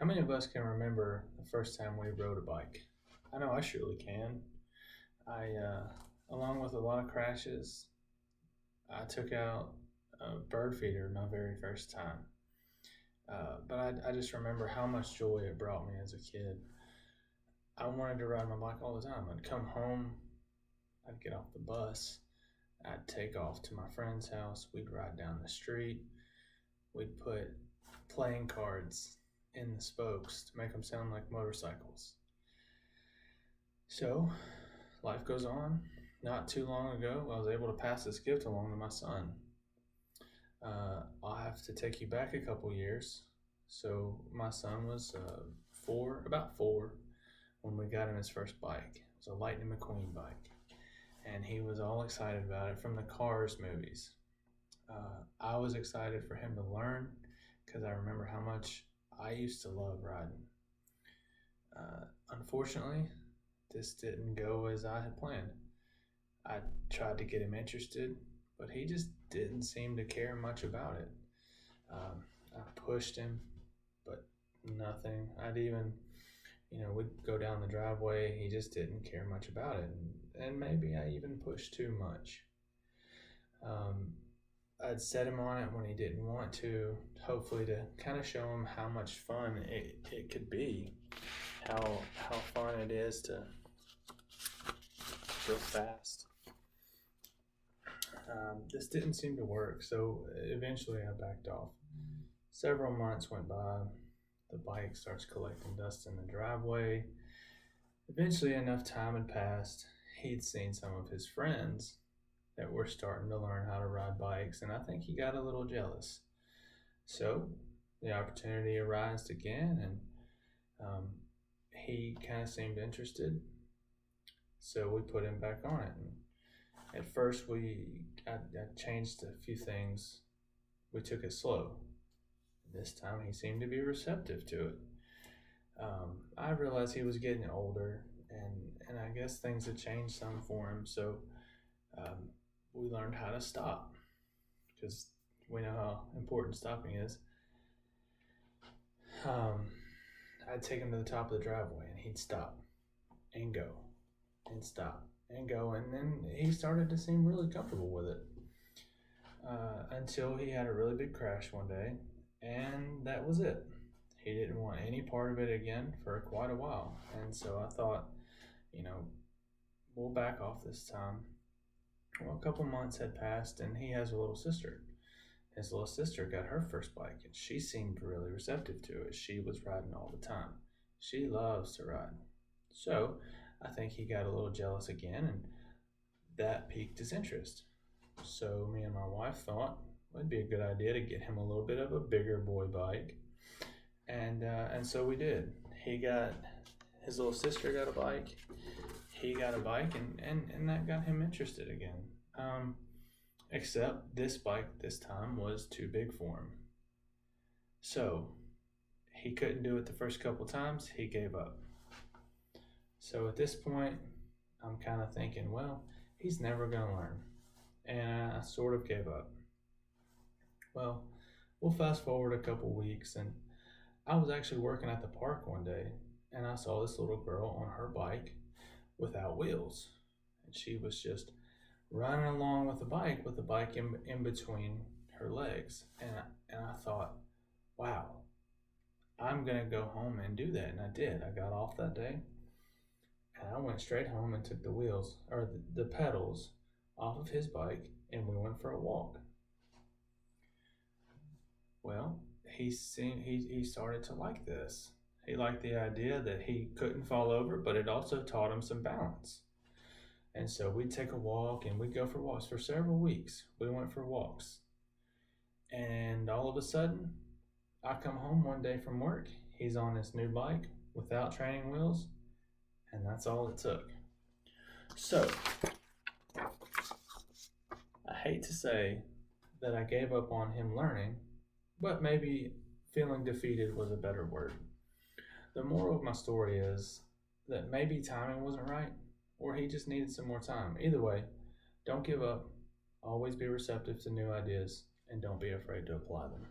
How many of us can remember the first time we rode a bike? I know I surely can. Along with a lot of crashes, I took out a bird feeder my very first time. But I just remember how much joy it brought me as a kid. I wanted to ride my bike all the time. I'd come home, I'd get off the bus, I'd take off to my friend's house, we'd ride down the street, we'd put playing cards in the spokes to make them sound like motorcycles. So, life goes on. Not too long ago, I was able to pass this gift along to my son. I'll have to take you back a couple years. So, my son was about four, when we got him his first bike. It was a Lightning McQueen bike. And he was all excited about it from the Cars movies. I was excited for him to learn because I remember how much I used to love riding. Unfortunately, this didn't go as I had planned. I tried to get him interested, but he just didn't seem to care much about it. I pushed him, but nothing. We'd go down the driveway. He just didn't care much about it. And maybe I even pushed too much. I'd set him on it when he didn't want to, hopefully to kind of show him how much fun it could be, how fun it is to go fast. This didn't seem to work, so eventually I backed off. Several months went by. The bike starts collecting dust in the driveway. Eventually, enough time had passed. He'd seen some of his friends that were starting to learn how to ride bikes, and I think he got a little jealous. So the opportunity arose again, and he kind of seemed interested. So we put him back on it. And at first, I changed a few things. We took it slow. This time, he seemed to be receptive to it. I realized he was getting older, and I guess things had changed some for him. So we learned how to stop, because we know how important stopping is. I'd take him to the top of the driveway, and he'd stop and go and stop and go, and then he started to seem really comfortable with it until he had a really big crash one day, and that was it. He didn't want any part of it again for quite a while, and so I thought, we'll back off this time. Well, a couple months had passed, and he has a little sister. His little sister got her first bike, and she seemed really receptive to it. She was riding all the time. She loves to ride. So I think he got a little jealous again, and that piqued his interest. So me and my wife thought it'd be a good idea to get him a little bit of a bigger boy bike, and so we did. His little sister got a bike. He got a bike, and that got him interested again. Except this bike this time was too big for him. So he couldn't do it the first couple times. He gave up. So at this point, I'm kind of thinking, well, he's never going to learn. And I sort of gave up. Well, we'll fast forward a couple weeks, and I was actually working at the park one day, and I saw this little girl on her bike without wheels. And she was just running along with the bike in between her legs. And I thought, wow, I'm going to go home and do that. And I did. I got off that day, and I went straight home and took the pedals off of his bike, and we went for a walk. Well, he started to like this. He liked the idea that he couldn't fall over, but it also taught him some balance. And so we'd take a walk, and we'd go for walks for several weeks. We went for walks. And all of a sudden, I come home one day from work. He's on his new bike without training wheels, and that's all it took. So, I hate to say that I gave up on him learning, but maybe feeling defeated was a better word. The moral of my story is that maybe timing wasn't right, or he just needed some more time. Either way, don't give up. Always be receptive to new ideas, and don't be afraid to apply them.